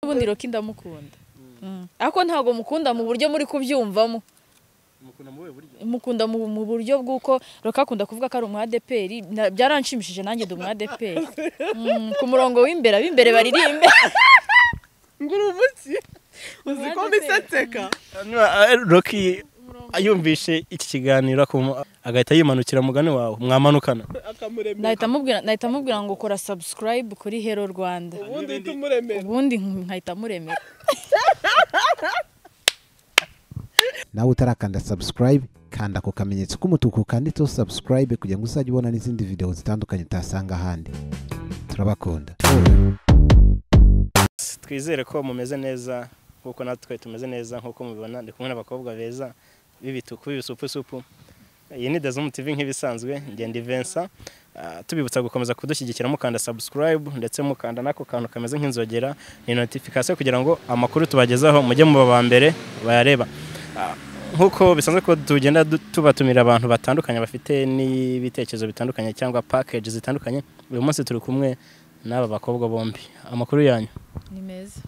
ubundi Rocky ndamukunda ariko ntago mukunda mu buryo muri kubyumvamo mukunda mu buryo bw'uko Rocky akunda kuvuga ko ari umwadeperi byaranshimishije nanjye ndi umwadeperi ku murongo w'imbere ab'imbere baririmbe nguru umutsi uzi ko mbisetseka Rocky ayumvishe iki kiganiro agahita yimanukira mugani wawe mwamanukana nahita mubwira ngo kora subscribe kuri Hello Rwanda ubundi nkahita muremera nawe utarakanda subscribe kanda ku kamenyetso k'umutuku kanditseho subscribe kugira ngo uzajye ubona n'izindi video zitandukanye utasanga ahandi turabakunda twizere ko mumeze neza nkuko natwe tumeze neza nkuko mubibona ndi kumwe n'abakobwa beza b'ibituku b'ibisupusupu iyi ni Dazomu TV nk'ibisanzwe ngende Vincent tubibutsa gukomeza kudushyigikira mukanda subscribe ndetse mukanda nako kantu kameze nk'inzogera ni notification kugira ngo amakuru tubagezaho mujye mu babambere bayareba nkuko bisanzwe ko tugenda tubatumira abantu batandukanye bafite n'ibitekerezo bitandukanye cyangwa package zitandukanye uyu munsi turi kumwe n'aba bakobwa bombi amakuru yanyu ni meza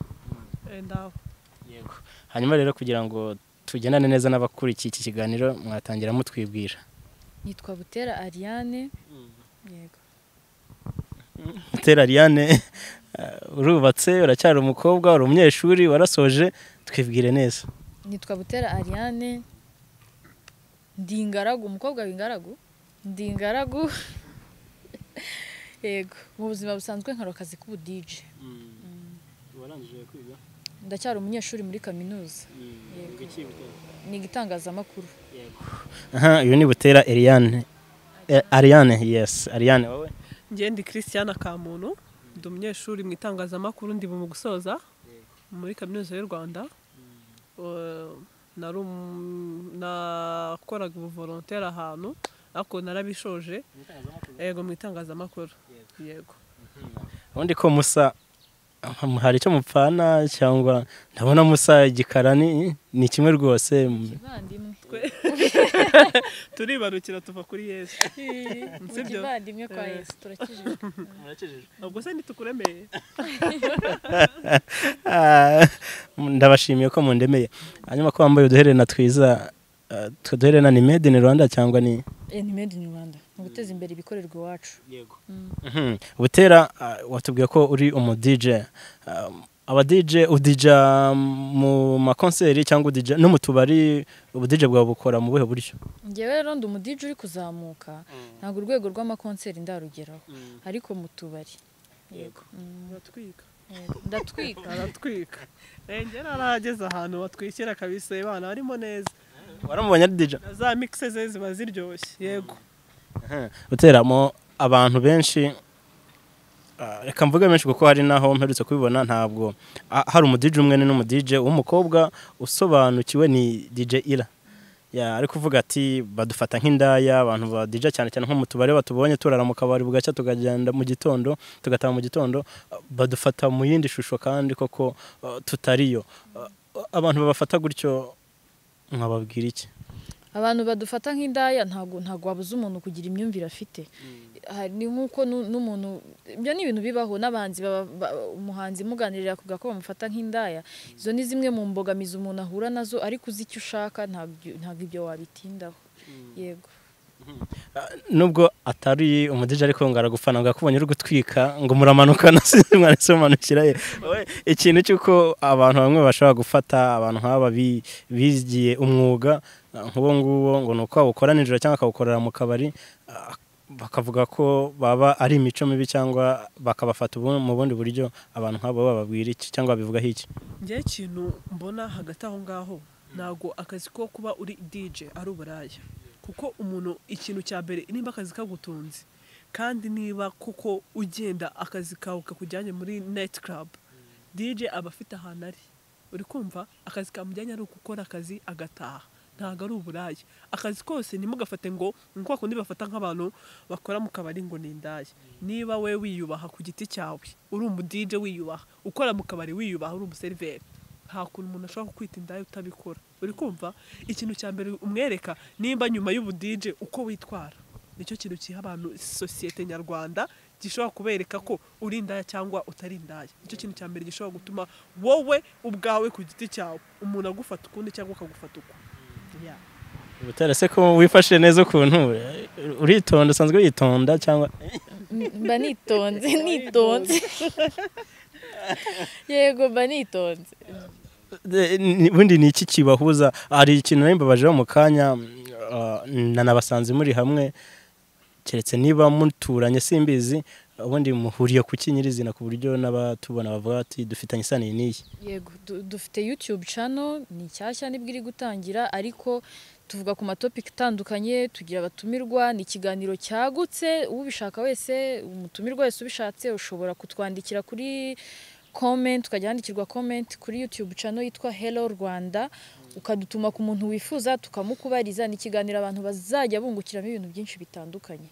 ndaho yego hanyuma rero kugira ngo tugendane neza n'abakurikiye iki kiganiro mwatangira mutwibwira nitwa Butera Aliane yego Butera Aliane urubatse uracyari umukobwa uri umunyeshuri warasoje twibwire neza nitwa Butera Aliane ndi ingaragu umukobwa w'ingaragu ndi ingaragu yego mu buzima busanzwe nkora akazi k'ubu DJ warangije kwiga ndacyari umunyeshuri muri kaminuza ni igitangazamakuru yego aha uyu ni Butera Aliane Aliane yes Aliane wowe ngende Christiane Kamuntu ndi umunyeshuri mu itangazamakuru ndi mu gusoza muri kaminuza y'u Rwanda nakoraga ubuvolontaire ahantu ariko narabishoje yego mu itangazamakuru yego ubundi ko musa hari icyo mupfana cyangwa ndabona musa igikarani ni kimwe rwose kivandimwe turibarukira tuva kuri Yesu sibyo kivandimwe kwa Yesu turakijije ubwo se ntitukuremeye ndabashimiye ko mundemeye hanyuma ko wambaye uduherena twiza tuduherena ni made in Rwanda cyangwa ni made in Rwanda mu guteza imbere ibikorerwa iwacu yego Butera watubwiye ko uri umu DJ aba DJ udija mu makonseri cyangwa udija no mu tubari ubu DJ bwabo bukora mu buhe buryo ngewe rero ndi umu DJ uri kuzamuka ntabwo urwego rw'amakonseri ndarugeraho ariko mu tubari yego ndatwika ngera arageze ahantu watwikira kabisa abana barimo neza waramubonye ari DJ za mixes ziba ziryoshye yego Butera mo abantu benshi reka mvuge menshi kuko hari naho mperutse kubibona ntabwo hari umu DJ umwe n'umu DJ w'umukobwa usobanukiwe ni DJ Ira ari kuvuga ati badufata nk'indaya abantu ba DJ cyane cyane nko mu tubare batubonye turara mu kabari bugacya tugagenda mu gitondo tugataha mu gitondo badufata mu yindi shusho kandi koko tutariyo abantu babafata gutyo mwababwira iki abantu badufata nk'indaya ntago wabuza umuntu kugira imyumvire afite ni nkuko n'umuntu byo ni ibintu bibaho n'abanzi umuhanzi muganirira kuvuga ko bamufata nk'indaya izo ni zimwe mu mbogamizi umuntu ahura nazo ariko uzi icyo ushaka ntabwo ibyo wabitindaho yego nubwo atari umudije ariko ngara gufana ngakubonye uri gutwika ngo muramanukana mwanese manukira ye ikintu cyuko abantu bamwe bashobora gufata abantu nk'aba bigiye umwuga nk'ubo ngubo ngo nuko abukora nijoro cyangwa akabukorera mu kabari bakavuga ko baba ari imico mibi cyangwa bakabafata mu bundi buryo abantu nk'abo bababwira iki cyangwa bivuga iki ngiye ikintu mbona hagati aho ngaho nago akazi ko kuba uri DJ ari uburaya kuko umuntu ikintu cya mbere nimba akazi kagutunze kandi niba kuko ugenda akazi kawe kakujyanye muri night club DJ aba afite ahantu ari uri kumva akazi kamujyanye ari gukora akazi agataha ntago ari uburaya akazi kose nimugafate ngo nko kundi bafata nk'abantu bakora mu kabari ngo ni indaya niba we wiyubaha ku giti cyawe uri umu DJ wiyubaha ukora mu kabari wiyubaha uri umuseriveri nta kuntu umuntu ashobora kwita indaya utabikora uri kumva ikintu cya mbere umwereka nimba nyuma y'ubu DJ uko witwara nicyo kintu kiha abantu societe nyarwanda gishobora kubereka ko uri indaya cyangwa utari indaya. Nicyo kintu cya mbere gishobora gutuma wowe ubwawe ku giti cyawe umuntu agufata ukundi cyangwa akagufata uko. Butera se ko wifashe neza ukuntu uritonda, usanzwe witonda cyangwa mba nitonze yego mba nitonze. ubundi ni iki kibahuza? Hari ikintu nimbabajeho mu kanya nabasanze muri hamwe, keretse niba muturanye simbizi, ubundi muhuriye ku kinyirizina ku buryo n'abatubona bavuga ati dufitanye isano n'iyi. Yego dufite YouTube channel ni cyashya nibwo iri gutangira, ariko tuvuga ku matopic atandukanye, tugira abatumirwa, ni ikiganiro cyagutse. Ubishaka wese, umutumirwa wese ubishatse ushobora kutwandikira kuri comment, ukajya handikirwa comment kuri YouTube channel yitwa Hello Rwanda, ukadutuma ku muntu wifuza tukamukubariza. Ni ikiganiro abantu bazajya bungukiramo ibintu byinshi bitandukanye.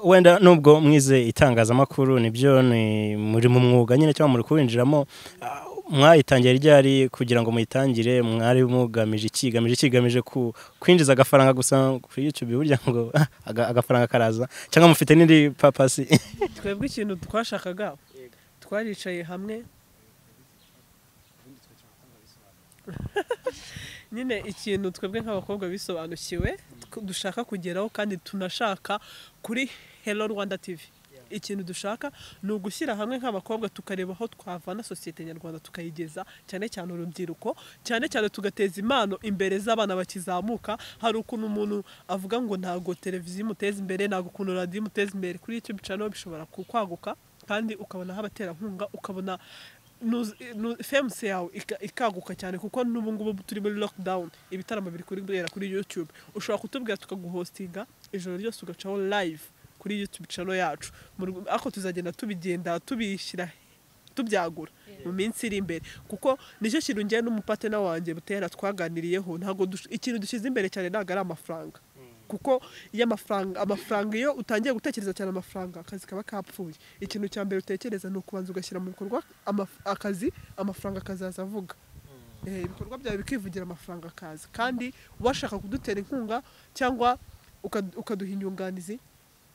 Wenda nubwo mwize itangazamakuru, nibyo ni muri mu mwuga nyine cyangwa muri kuwinjiramo, mwayitangiye ryari kugira ngo muyitangire? Mwari mugamije ikigamije kwinjiza agafaranga gusa kuri YouTube burya ngo agafaranga karaza, cyangwa mufite n'indi purpose? Twebwe ikintu twashakaga, twaricaye hamwe nyine ikintu twebwe nk'abakobwa bisobanukiwe dushaka kugeraho, kandi tunashaka kuri Hello Rwanda TV. Ikintu dushaka ni ugushyira hamwe nk'abakobwa tukareba aho twavana societe nyarwanda tukayigeza, cyane cyane urubyiruko, cyane cyane tugateza impano imbere z'abana bakizamuka. Hari ukuntu umuntu avuga ngo ntago televiziyo imuteza imbere, ntago ukuntu radio imuteza imbere. Kuri YouTube channel bishobora kwaguka, kandi ukabona abatera nkunga, ukabona famous yawe ikaguka cyane, kuko n'ubu ngubu turi muri lockdown, ibitaramo biri kuri YouTube. Ushobora kutubwira tukaguhostinga ijoro ryose ugacaho live kuri YouTube channel yacu. Ako tuzagenda tubishyira tubyagura mu minsi iri imbere, kuko nicyo kintu ngiye n'umupatena wanjye Butera twaganiriyeho. Ntago ikintu dushyize imbere cyane ntago ari amafaranga, kuko iyo amafaranga iyo utangiye gutekereza cyane amafaranga, akazi kaba kapfuye. Ikintu cya mbere utekereza ni ukubanza ugashyira mu bikorwa akazi, amafaranga akazaza avuga. Ibikorwa byawe bikivugira, amafaranga akaza. Kandi washaka kudutera inkunga cyangwa ukaduha inyunganizi,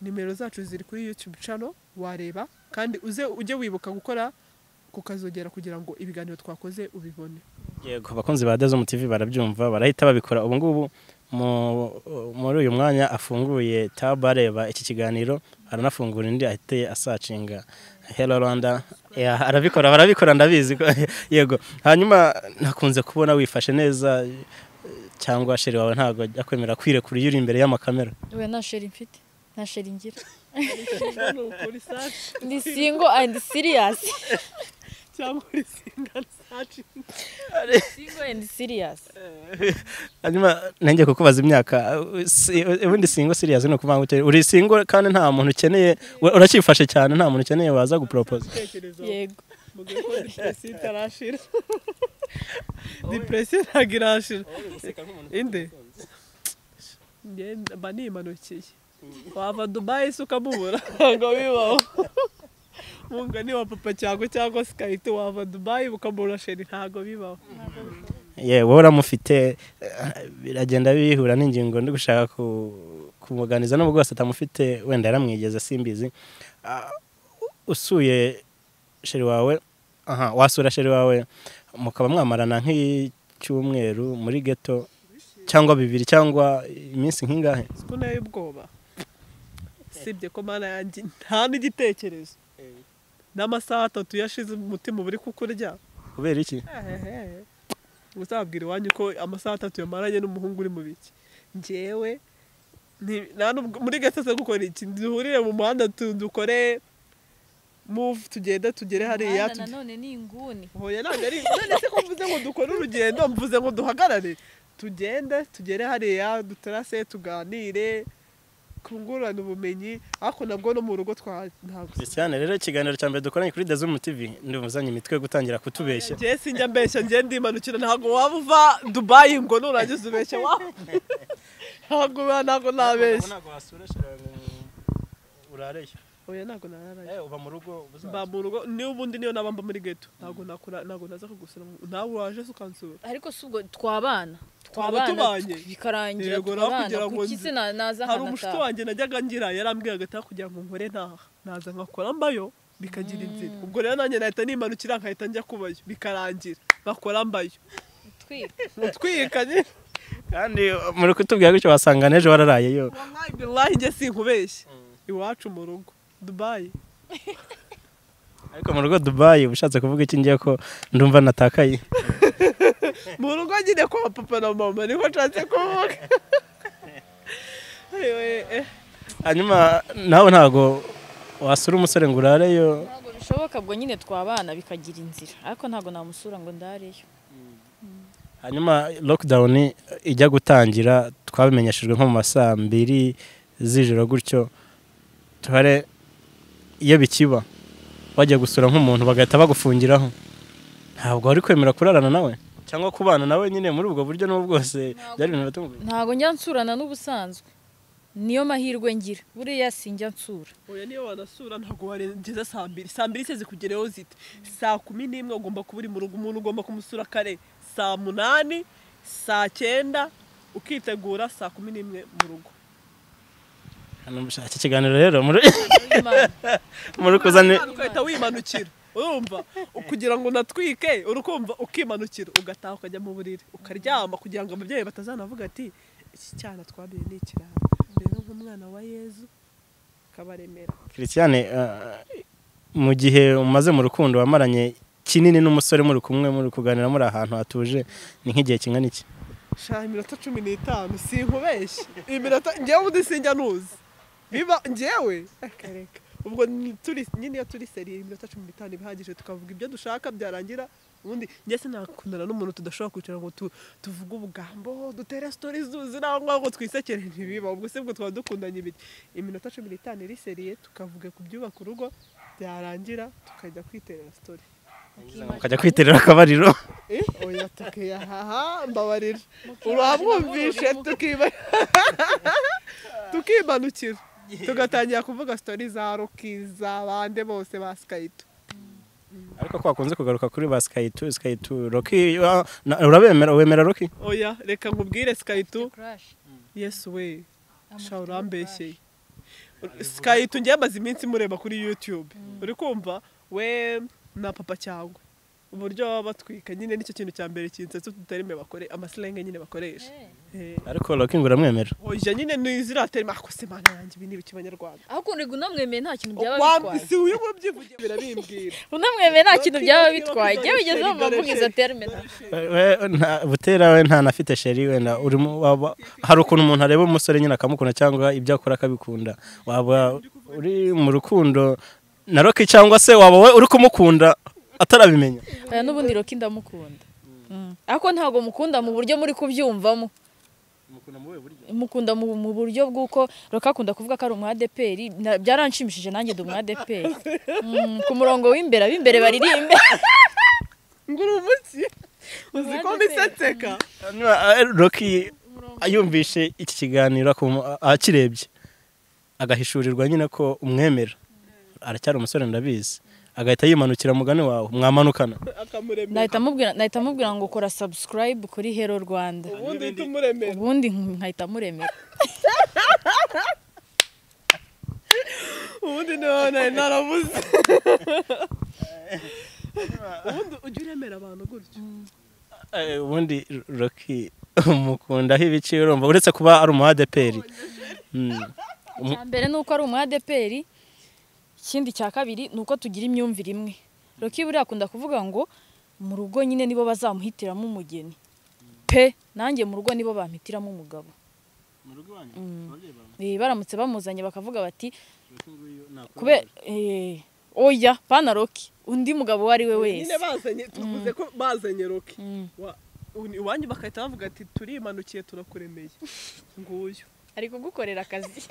nimero zacu ziri kuri YouTube channel wareba, kandi ujye wibuka gukora kukazogera kugira ngo ibiganiro twakoze ubibone. Yego, abakunzi ba Dazo TV barabyumva, barahita babikora. Ubu ngubu muri uyu mwanya afunguye tab areba iki kiganiro, aranafungura indi ahite asacinga Hello Rwanda. Barabikora ndabizi. Yego, hanyuma nakunze kubona wifashe neza, cyangwa sheri wawe ntago akwemera kwirekura iyo uri imbere y'amakamera? We na sheri mfite, na sheri ngira. Ni single and serious. Cyangwa uri single and serious. Hanyuma nanjye kukubaza imyaka, ubundi single serious no kuvuga ngo uri single kandi nta muntu ukeneye, uracyifashe cyane, nta muntu ukeneye waza gupropose? Yego. Mugiye ko depression itarashira. Depression agirashira. Inde? Bani imanukiye. Wava Dubai ukamubura ngo bibaho. Mungani wa papa cyangwa Skype wava Dubai ukamubura sheri, ntago bibaho. Wowe uramufite, biragenda bihura n'ingingo ndi gushaka kumuganiza n'ubwo wese atamufite, wenda yaramwigeze simbizi. Usuye sheri wawe, wasura sheri wawe mukaba mwamarana nk'icyumweru muri ghetto, cyangwa 2 cyangwa iminsi nk'ingahe? Siko nayo ubwoba. Sibye ko mana yanjye nta n'igitekerezo. N'amasaha 3 yashize umutima buri kukurya. Kubera iki? Uzabwira iwanyu ko amasaha 3 yamaranye n'umuhungu uri mu biki. Njewe muri ghetto se gukora iki? Duhurire mu muhanda dukore move, tugere hariya. None ni inguni. Hoya nagari, none se ko mvuze ngo dukore urugendo, mvuze ngo duhagarare. Tugere hariya duterase tuganire, kungurana ubumenyi. Ako nabwo no mu rugo ntabwo. Christiane, rero ikiganiro cya mbere dukoranye kuri Dazo TV, ndumuzanye imitwe gutangira kutubeshya. Je sinjya mbeshya, nje ndimanukira. Ntago waba uva Dubai ngo nurangiza ubeshya wa. Ntago nabeshya. Ntago wasura shira urareshya. oya ntago nararaye uba mu rugo mba mu rugo niyo ubundi niyo nabamba muri ghetto ntago naza kugusura nawe waje ukansura ariko subwo twabana tubanye bikarangira twabana kuki se naza hari umushito wanjye najyaga ngira yarambwiraga ata kugira ngo nkore ntaha naza nkakora mbayo bikagira inzira ubwo rero nanjye nahita nimanukira nkahita njya kubayo bikarangira bakora mbayo utwikanye kandi muri kutubwira gutyo wasanga nejo wararayeyo wallahi njye sinkubeshye iwacu mu rugo Dubai ariko mu rugo Dubai ubushatse kuvuga iki ngiye ko ndumva natakaye mu rugo nyine kwa papa na mama niko nshatse kuvuga hanyuma nawe ntago wasura umusore ngo urareyo ntago bishoboka bwo nyine twabana bikagira inzira ariko ntago namusura ngo ndareyo hanyuma lockdown ijya gutangira twabimenyeshejwe nko mu masaa 2 z'ijoro gutyo tuhare iyo bikiba wajya gusura nk'umuntu bagahita bagufungiraho ntabwo wari kwemera kurarana nawe cyangwa kubana nawe nyine muri ubwo buryo n'ubwo bwose byari ibintu bitumvikana ntago njya nsurana n'ubusanzwe niyo mahirwe ngira buriya sinjya nsura oya niyo wanasura ntago warengeza saa 2 se zikugereho zite saa 11 ugomba kuba uri mu rugo umuntu ugomba kumusura kare saa 8 saa 9 ukitegura saa 11 mu rugo hano mushaka ikiganiro rero muri kuzane ukahita wimanukira urumva kugira ngo natwike urukumva ukimanukira ugataha ukajya mu buriri ukaryama kugira ngo ababyeyi batazanavuga ati iki cyana twabiye ni ikirara rero nk'umwana wa Yezu kabaremera Christiane mu gihe umaze mu rukundo wamaranye kinini n'umusore muri kumwe muri kuganira muri ahantu hatuje ni nk'igihe kingana iki iminota 15 sinkubeshye iminota ngewe udisinjya nuzi biba ngewe akareka ubwo turi nyine turi seri iminota 15 bihagije tukavuga ibyo dushaka byarangira ubundi njye sinakundana n'umuntu tudashobora kwicara ngo tuvuge ubugambo dutere stories zuzira ngo twisekere ntibiba ubwo se bwo twa dukundanye ibiki iminota 15 iri seri tukavuga ku byubaka urugo byarangira tukajya kwiterera story ukajya kwiterera akabariro oya tukeya haha mbabarira urabumvishe tukimanukira tugatangira kuvuga story za Rocky za bande bose baskayito ariko kwakunze kugaruka kuri baskayito Rocky urabemera wemera Rocky oya reka nkubwire skayito yes we shawurambeshye skayito ngiye maze iminsi mureba kuri YouTube uri kumva we na papa cyangwa uburyo batwika nyine nicyo kintu cya mbere kinsetso tutarime bakore amaslenge nyine bakoresha ariko Rocky nguramwemera oya nyine niziraterima akose mana yanjye ibintu bikibanyarwanda ahubwo unamwemeye nta kintu byaba bitwaye si uyu mubyivuge birabimbwira unamwemeye nta kintu byaba bitwaye je bigeze mu mavugizo terme Butera we nta nafite sheri wenda hari ukuntu umuntu areba umusore nyine akamukunda cyangwa ibyo akora akabikunda waba uri mu rukundo na Rocky cyangwa se waba we uri kumukunda atarabimenya n'ubundi Rocky ndamukunda ariko ntago mukunda mu buryo muri kubyumvamo mukunda mu buryo bw'uko Rocky akunda kuvuga ko ari umwadeperi byaranshimishije nanjye ndi umwadeperi ku murongo w'imbere ab'imbere baririmbe nguru umuki uziko misateka Rocky ayumvishe iki kiganiro akirebye agahishurirwa nyine ko umwemera aracyari umusore ndabizi agahita yimanukira mugane wawe mwamanukana nahita mubwira ngo kora subscribe kuri Hello Rwanda ubundi nkahita muremera ubundi none narabuze ubundi ujye uremera abantu gutyo ubundi Rocky umukundaho ibiki urumva uretse kuba ari umuadeperi mbere nuko ari umuadeperi ikindi cya kabiri nuko tugira imyumvire imwe Rocky buri akunda kuvuga ngo mu rugo nyine nibo bazamuhitiramo umugeni pe nanjye mu rugo nibo bampitiramo umugabo mu rugo baramutse bamuzanye bakavuga bati kube oya pana Rocky undi mugabo wari we wese nyine bazanye tuvuze ko bazanye Rocky iwanyu bakahita bavuga ati turimanukiye turakuremeye nguyu ari kugukorera akazi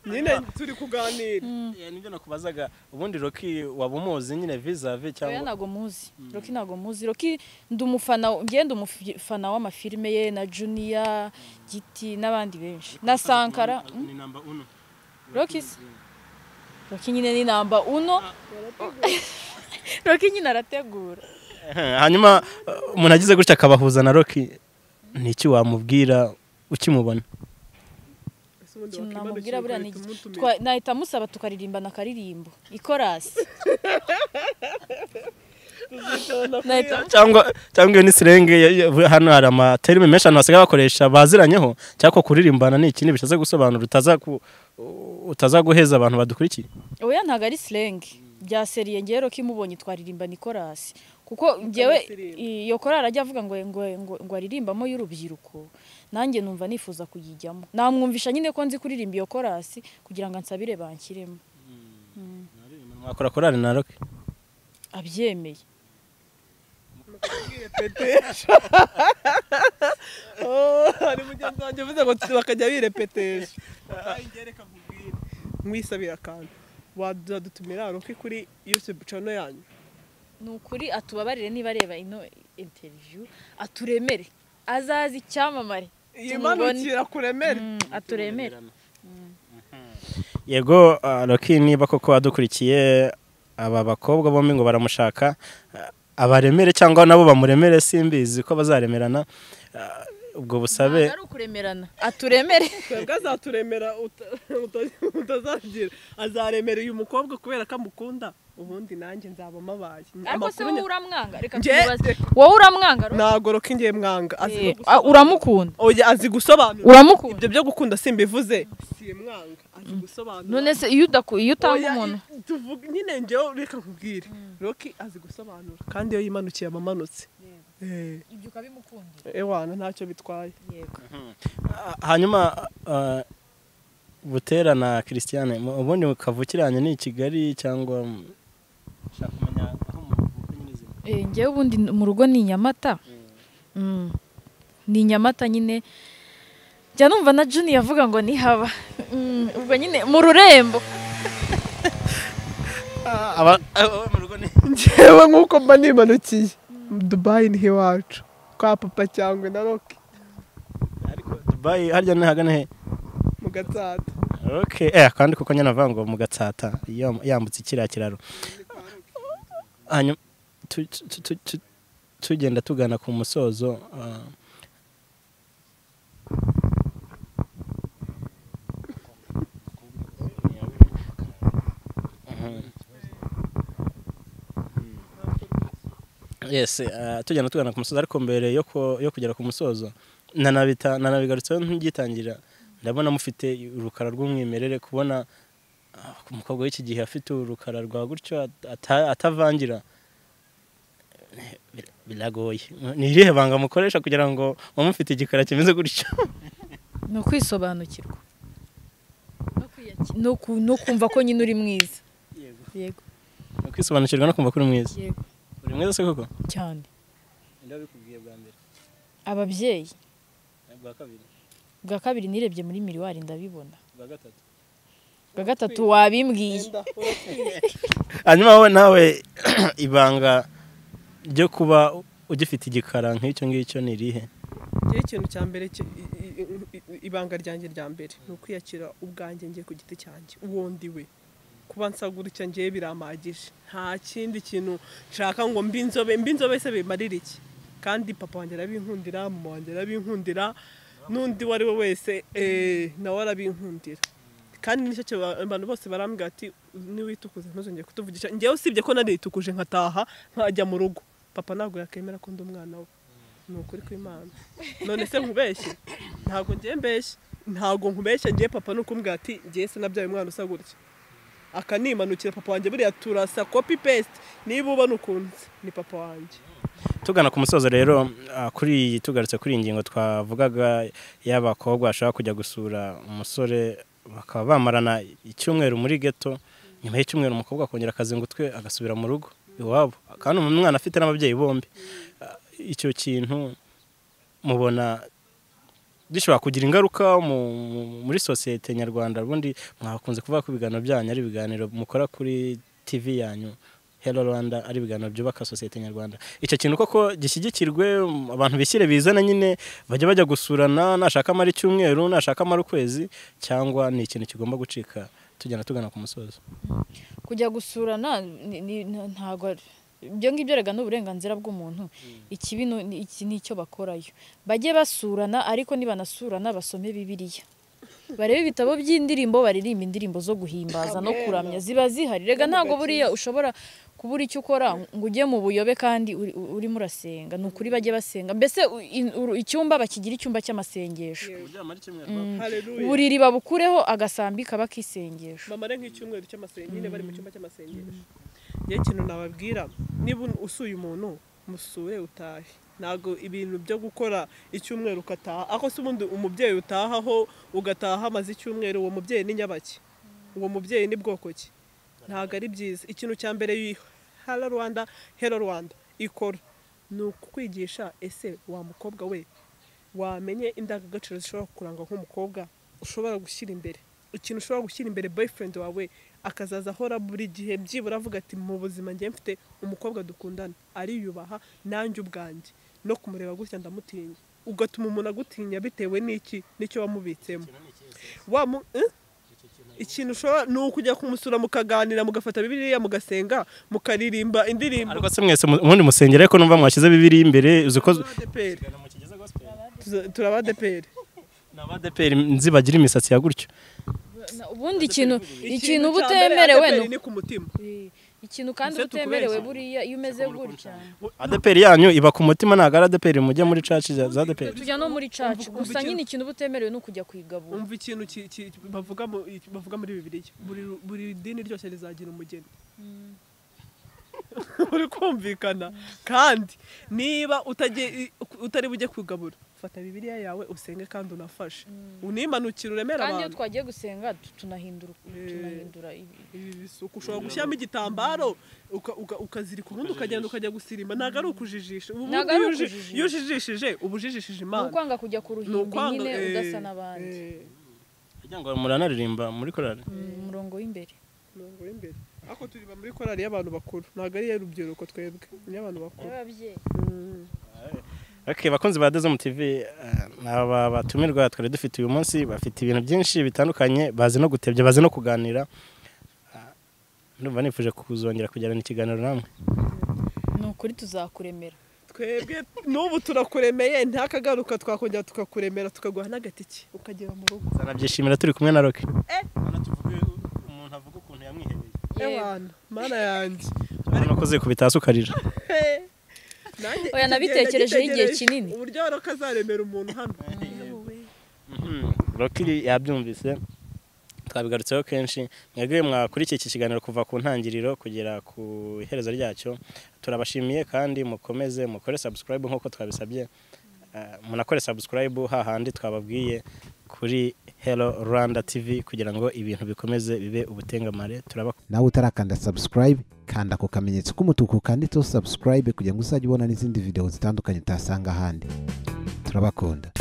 nyine turi kuganira nibyo nakubazaga ubundi Rocky waba umuzi nyine vis-a-vis cyangwa nago muzi Rocky nago muzi Rocky ndumufana ngende umufana w'amafilime ye na Junior Giti n'abandi benshi na Sankara ni number 1 Rocky Rocky nyine ni namba uno Rocky nyine arategura. hanyuma umuntu agize gutya akabahuza na Rocky niki wamubwira ukimubona? Namubwira buriya ni nahita musaba tukaririmbana akaririmbo ikorasi. cyangwa iyo ni sirenge hano hari amaterime menshi abantu basigaye bakoresha baziranyeho cyangwa kuririmbana ni ikindi bishatse gusobanura utaza guheza abantu badukurikiye. Oya ntago ari slang bya seriye ngiye Rocky mubonye twaririmba ikorasi kuko ngewe iyo Kurara ajya avuga ngo aririmbamo y'urubyiruko nanjye numva nifuza kuyijyamo namwumvisha nyine ko nzi kuririmba iyo korasi kugira ngo ansabire bankiremo. Mwakora Kurara na Rocky abyemeye hari mugenzi wanjye uvuze ngo bakajya birepetesha ngereka nkubwire mwisabira akantu wadutumira Rocky kuri YouTube channel yanyu nukuri atubabarire niba areba ino interview aturemere azazi icyamamare yimanukira kuremere aturemere. Yego Rocky niba koko adukurikiye aba bakobwa bombi ngo baramushaka abaremere cyangwa nabo bamuremere simbizi ko bazaremerana ubwo busabe ari ukuremerana aturemere bwazaturemera utazagira azaremera uyu mukobwa kubera ko amukunda ubundi nanjye nzaba mabaye amakuru wowe uramwanga reka tubaze wowe uramwanga ntago Rocky ngiye mwanga uramukunda oya azi gusobanura uramukunda ibyo byo gukunda simbivuze si mwanga azi gusobanura none se iyo utanga umuntu tuvuga nyine njyewe reka nkubwire Rocky azi gusobanura kandi iyo yimanukiye amamanutse ibyo ukabimukundira wana ntacyo bitwaye. Yego hanyuma Butera na Christiane ubundi mukavukiranye ni Kigali cyangwa shaka kumenya aho muvuka nyine ngewe ubundi mu rugo ni Nyamata ni Nyamata nyine jya numva na Junior avuga ngo ni haba ubwo nyine mu Rurembo mu rugo ni njyewe nkuko mba nimanukiye Dubai ni iwacu kwa papa cyangwa na Rocky ariko Dubai harya ni hagana he mu Gatsata. Okay kandi kuko nyana vango mu Gatsata yambutse kiriya kiraro hanyuma tugenda tugana ku musozo yes tugenda tugana ku musozo ariko mbere yo kugera ku musozo nanabigarutseho ntigitangira ndabona mufite urukara rw'umwimerere kubona umukobwa w'iki gihe afite urukara rwa gutyo atavangira biragoye ni irihe banga mukoresha kugira ngo mumufite igikara kimeze gutyo? no kwisobanukirwa no kumva ko nyine uri mwiza. Yego no kwisobanukirwa no kumva ko uri mwiza. Yego uri mwiza se koko cyane. Ndabikubwiye bwa mbere ababyeyi bwa kabiri nirebye muri miriwari ndabibona bwa gatatu wabimbwiye. hanyuma nawe ibanga ryo kuba ugifite igikara nk'icyo ngicyo ni irihe? Ikintu cya mbere ibanga ryanjye rya mbere ni ukwiyakira ubwanjye ngiye ku giti cyanjye uwundi we kuba nsagura icyo ngiye biramagije nta kindi kintu nshaka ngo mbinzobe se bimarira iki kandi papa wanjye arabinkundira mama wanjye arabinkundira n'undi wari we wese nawe arabinkundira kandi nicyo cyo abantu bose barambwira ati niwitukuze ntuzongeye kutuvugisha ngewe usibye ko naritukuje nkataha nkajya mu rugo papa ntabwo yakemera ko ndi umwana we ni ukuri kw'Imana none se nkubeshye ntabwo ngiye mbeshye ntabwo nkubeshye ngiye papa nukumbwira ati ngiye se nabyaye umwana usa gutya akanimanukira papa wanjye buriya turasa copy paste niba ubona ukunze ni papa wanjye. Tugana ku musozo rero kuri tugarutse kuri ingingo twavugaga y'abakobwa bashaka kujya gusura umusore bakaba bamarana icyumweru muri ghetto nyuma y'icyumweru umukobwa akongera akazingutwe agasubira mu rugo iwabo kandi umwana afite n'ababyeyi bombi icyo kintu mubona gishobora kugira ingaruka muri societe nyarwanda ubundi mwakunze kuvuga ko ibiganiro byanyu ari ibiganiro mukora kuri TV yanyu Hello Rwanda ari ibiganiro byubaka societe nyarwanda icyo kintu koko gishyigikirwe abantu bishyire bizana nyine bajya gusurana nashaka amara icyumweru nashaka amara ukwezi cyangwa ni ikintu kigomba gucika tugana ku musozo. kujya gusurana ntago ibyo ngibyo rega n'uburenganzira bw'umuntu. Ikibi iki nicyo bakorayo, bajye basurana ariko nibanasurana basome Bibiliya, barebe ibitabo by'indirimbo, baririmba indirimbo zo guhimbaza no kuramya ziba zihari. Rega ntago buriya ushobora kubura icyo ukora ngo ujye mu buyobe kandi uri murasenga. Ni ukuri bajye basenga, mbese icyumba bakigira icyumba cy'amasengesho, buriri babukureho agasambi kaba kisengesho, bamare nk'icyumweru cy'amasengesho nyine bari mu cyumba cy'amasengesho. Ye kintu nababwira, niba usuye umuntu musure utahe, ntago ibintu byo gukora icyumweru ukataha. Ako se ubundi umubyeyi utahaho ugataha amaze icyumweru, uwo mubyeyi ni nyabaki? Uwo mubyeyi ni bwoko ki? Ntago ari byiza. Ikintu cya mbere HELLO Rwanda, HELLO Rwanda ikora ni ukukwigisha, ese wa mukobwa we wamenye indangagaciro zishobora kuranga nk'umukobwa ushobora gushyira imbere. Ikintu ushobora gushyira imbere boyfriend wawe akazaza ahora buri gihe byibura avuga ati mu buzima ngiye mfite umukobwa dukundana, ariyubaha nanjye ubwanjye, no kumureba gutya ndamutinya. Ugatuma umuntu agutinya bitewe n'icyo wamubitsemo. Ikintu ushobora ni ukujya kumusura mukaganira, mugafata Bibiliya, mugasenga, mukaririmba indirimbo. Ariko se mwese ubundi musengera ariko numva mwashyize Bibiliya imbere, uzi ko turabadeperi n'abadeperi nzi bagira imisatsi ya gutyo. Ubundi ikintu butemerewe ni ku mutima. Ikintu kandi butemerewe buriya iyo umeze gutya. Adeperi yanyu iba ku mutima, ntago ari adeperi mujya muri church za adeperi. Tujya no muri church gusa nyine ikintu butemerewe no kujya kwigabura. Umva ikintu bavuga muri Bibiliya, buri dini ryose rizagira umugeni. Uri kumvikana? Kandi niba utari bujye kwigabura, fata Bibiliya yawe usenge kandi unafashe. Unimanukira uremera abantu. Kandi iyo twagiye gusenga tunahindura ibisuku. Ushobora gushyiramo igitambaro ukazirika ubundi ukagenda ukajya gusirimba. Ntago ari ukujijisha. Iyo ujijishije ubujijishije Imana. Ukwanga kujya ku ruhimbi nyine udasa n'abandi. Kugira ngo muranaririmba muri korali. Umurongo w'imbere. Ako turiba muri korali y'abantu bakuru, ntago ari y'urubyiruko twebwe, ni y'abantu bakuru. Okay, bakunzi ba Dezo TV, aba batumirwa twari dufite uyu munsi bafite ibintu byinshi bitandukanye, bazi no gutebya, bazi no kuganira. Ndumva nifuje kuzongera kujyana ikiganiro namwe. Ni ukuri tuzakuremera. Twebwe n'ubu turakuremeye, ntakagaruka twakongera tukakuremera tukaguha n'agatiki ukagera mu rugo. Zanabyishimira turi kumwe na Rocky. Bana tuvuge umuntu avuga ukuntu yamwihebeye. Ebana, mana yanjye. Nakoze kubitasa ukarira. Oya nabitekereje igihe kinini. Uburyo Rocky azaremera umuntu hano. Rocky yabyumvise. Twabigarutseho kenshi. Mwebwe mwakurikiye iki kiganiro kuva ku ntangiriro kugera ku iherezo ryacyo. Turabashimiye kandi mukomeze mukore subscribe nkuko twabisabye. Munakore subscribe hahandi twababwiye kuri HELLO Rwanda TV kugira ngo ibintu bikomeze bibe ubutengamare. Nawe utarakanda subscribe kanda ku kamenyetso k'umutuku kanditseho subscribe kugira ngo uzajye ubona n'izindi video zitandukanye utasanga ahandi. Turabakunda.